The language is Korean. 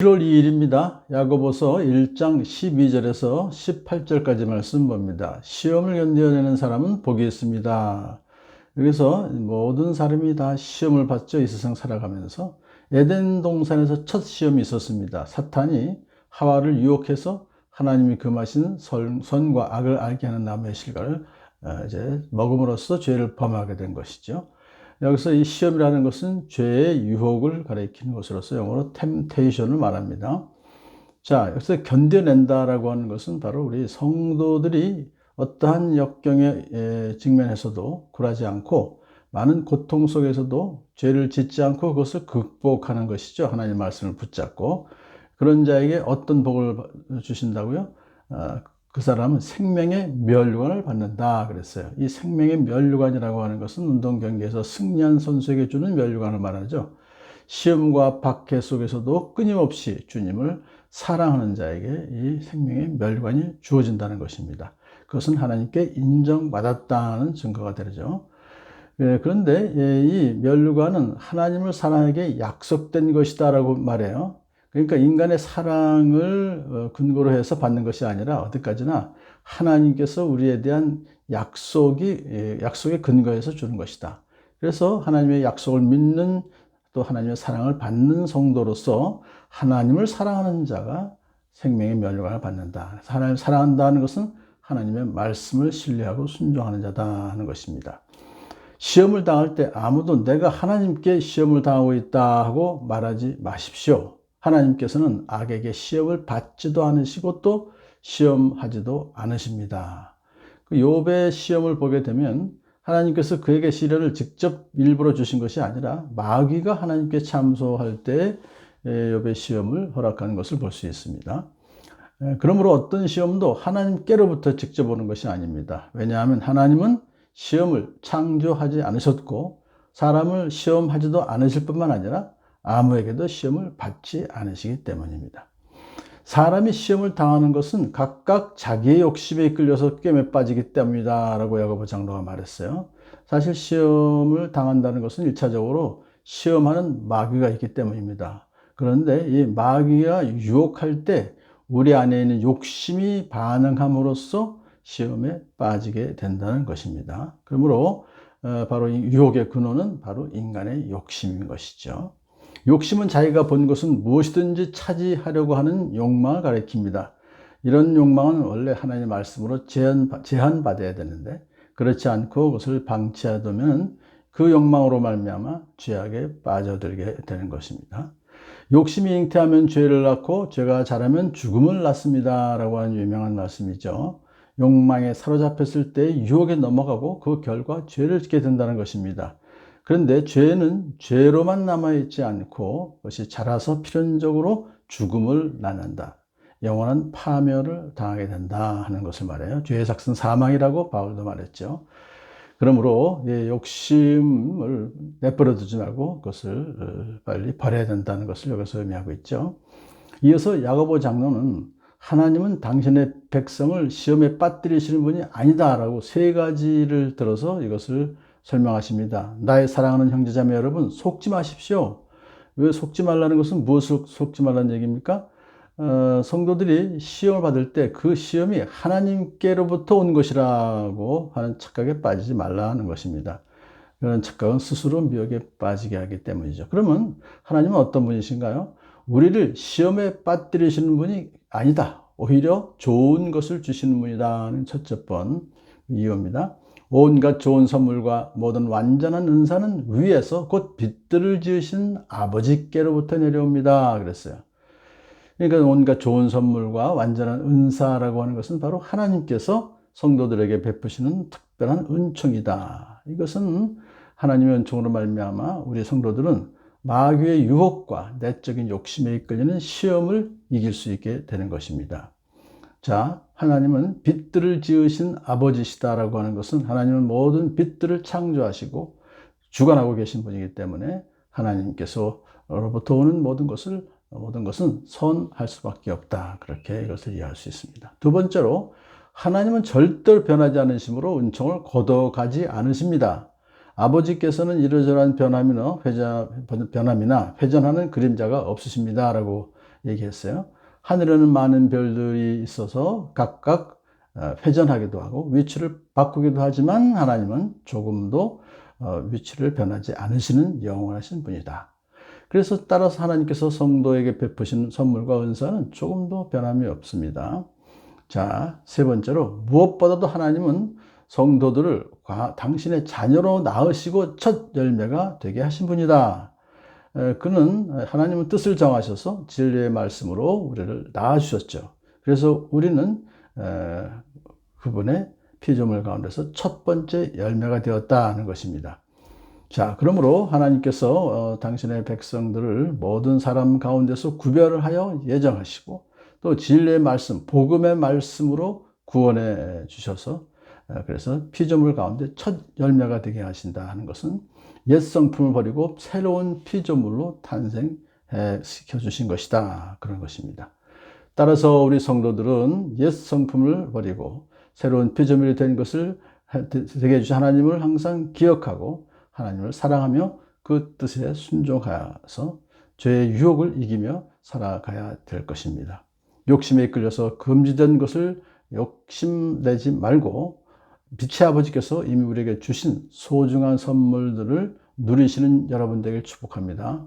1월 2일입니다. 야고보서 1장 12절에서 18절까지 말씀 봅니다. 시험을 견뎌내는 사람은 복이 있습니다. 여기서 모든 사람이 다 시험을 받죠. 이 세상 살아가면서. 에덴 동산에서 첫 시험이 있었습니다. 사탄이 하와를 유혹해서 하나님이 금하신 선과 악을 알게 하는 나무의 실과를 이제 먹음으로써 죄를 범하게 된 것이죠. 여기서 이 시험이라는 것은 죄의 유혹을 가리키는 것으로서 영어로 temptation을 말합니다. 자, 여기서 견뎌낸다라고 하는 것은 바로 우리 성도들이 어떠한 역경에 직면해서도 굴하지 않고 많은 고통 속에서도 죄를 짓지 않고 그것을 극복하는 것이죠. 하나님의 말씀을 붙잡고 그런 자에게 어떤 복을 주신다고요? 그 사람은 생명의 면류관을 받는다 그랬어요. 이 생명의 면류관이라고 하는 것은 운동 경기에서 승리한 선수에게 주는 면류관을 말하죠. 시험과 박해 속에서도 끊임없이 주님을 사랑하는 자에게 이 생명의 면류관이 주어진다는 것입니다. 그것은 하나님께 인정받았다는 증거가 되죠. 그런데 이 면류관은 하나님을 사랑하게 약속된 것이다라고 말해요. 그러니까 인간의 사랑을 근거로 해서 받는 것이 아니라 어디까지나 하나님께서 우리에 대한 약속의 근거에서 주는 것이다. 그래서 하나님의 약속을 믿는 또 하나님의 사랑을 받는 성도로서 하나님을 사랑하는 자가 생명의 면류관을 받는다. 하나님을 사랑한다는 것은 하나님의 말씀을 신뢰하고 순종하는 자다 하는 것입니다. 시험을 당할 때 아무도 내가 하나님께 시험을 당하고 있다 하고 말하지 마십시오. 하나님께서는 악에게 시험을 받지도 않으시고 또 시험하지도 않으십니다. 그 욥의 시험을 보게 되면 하나님께서 그에게 시련을 직접 일부러 주신 것이 아니라 마귀가 하나님께 참소할 때 욥의 시험을 허락하는 것을 볼 수 있습니다. 그러므로 어떤 시험도 하나님께로부터 직접 오는 것이 아닙니다. 왜냐하면 하나님은 시험을 창조하지 않으셨고 사람을 시험하지도 않으실 뿐만 아니라 아무에게도 시험을 받지 않으시기 때문입니다. 사람이 시험을 당하는 것은 각각 자기의 욕심에 이끌려서 꿰매 빠지기 때문이다 라고 야고보 장로가 말했어요. 사실 시험을 당한다는 것은 1차적으로 시험하는 마귀가 있기 때문입니다. 그런데 이 마귀가 유혹할 때 우리 안에 있는 욕심이 반응함으로써 시험에 빠지게 된다는 것입니다. 그러므로 바로 이 유혹의 근원은 바로 인간의 욕심인 것이죠. 욕심은 자기가 본 것은 무엇이든지 차지하려고 하는 욕망을 가리킵니다. 이런 욕망은 원래 하나님의 말씀으로 제한받아야 되는데 그렇지 않고 그것을 방치하면 그 욕망으로 말미암아 죄악에 빠져들게 되는 것입니다. 욕심이 잉태하면 죄를 낳고 죄가 자라면 죽음을 낳습니다 라고 하는 유명한 말씀이죠. 욕망에 사로잡혔을 때 유혹에 넘어가고 그 결과 죄를 짓게 된다는 것입니다. 그런데 죄는 죄로만 남아있지 않고 그것이 자라서 필연적으로 죽음을 낳는다. 영원한 파멸을 당하게 된다 하는 것을 말해요. 죄의 삭은 사망이라고 바울도 말했죠. 그러므로 욕심을 내버려 두지 말고 그것을 빨리 버려야 된다는 것을 여기서 의미하고 있죠. 이어서 야고보 장로는 하나님은 당신의 백성을 시험에 빠뜨리시는 분이 아니다라고 세 가지를 들어서 이것을 설명하십니다. 나의 사랑하는 형제자매 여러분, 속지 마십시오. 왜 속지 말라는 것은 무엇을 속지 말라는 얘기입니까? 성도들이 시험을 받을 때 그 시험이 하나님께로부터 온 것이라고 하는 착각에 빠지지 말라는 것입니다. 그런 착각은 스스로 미혹에 빠지게 하기 때문이죠. 그러면 하나님은 어떤 분이신가요? 우리를 시험에 빠뜨리시는 분이 아니다. 오히려 좋은 것을 주시는 분이라는 첫째 번 이유입니다. 온갖 좋은 선물과 모든 완전한 은사는 위에서 곧 빛들을 지으신 아버지께로부터 내려옵니다. 그랬어요. 그러니까 온갖 좋은 선물과 완전한 은사라고 하는 것은 바로 하나님께서 성도들에게 베푸시는 특별한 은총이다. 이것은 하나님의 은총으로 말미암아 우리 성도들은 마귀의 유혹과 내적인 욕심에 이끌리는 시험을 이길 수 있게 되는 것입니다. 자, 하나님은 빛들을 지으신 아버지시다라고 하는 것은 하나님은 모든 빛들을 창조하시고 주관하고 계신 분이기 때문에 하나님께서로부터 오는 모든 것은 선할 수밖에 없다. 그렇게 이것을 이해할 수 있습니다. 두 번째로 하나님은 절대로 변하지 않으심으로 은총을 거둬가지 않으십니다. 아버지께서는 이러저러한 변함이나 회전하는 그림자가 없으십니다 라고 얘기했어요. 하늘에는 많은 별들이 있어서 각각 회전하기도 하고 위치를 바꾸기도 하지만 하나님은 조금도 위치를 변하지 않으시는 영원하신 분이다. 그래서 따라서 하나님께서 성도에게 베푸신 선물과 은사는 조금도 변함이 없습니다. 자, 세 번째로 무엇보다도 하나님은 성도들을 당신의 자녀로 낳으시고 첫 열매가 되게 하신 분이다. 그는 하나님은 뜻을 정하셔서 진리의 말씀으로 우리를 낳아주셨죠. 그래서 우리는 그분의 피조물 가운데서 첫 번째 열매가 되었다는 것입니다. 자, 그러므로 하나님께서 당신의 백성들을 모든 사람 가운데서 구별을 하여 예정하시고 또 진리의 말씀, 복음의 말씀으로 구원해 주셔서 그래서 피조물 가운데 첫 열매가 되게 하신다 하는 것은 옛 성품을 버리고 새로운 피조물로 탄생시켜 주신 것이다. 그런 것입니다. 따라서 우리 성도들은 옛 성품을 버리고 새로운 피조물이 된 것을 되게 해주신 하나님을 항상 기억하고 하나님을 사랑하며 그 뜻에 순종하여서 죄의 유혹을 이기며 살아가야 될 것입니다. 욕심에 이끌려서 금지된 것을 욕심내지 말고 빛의 아버지께서 이미 우리에게 주신 소중한 선물들을 누리시는 여러분 되길 축복합니다.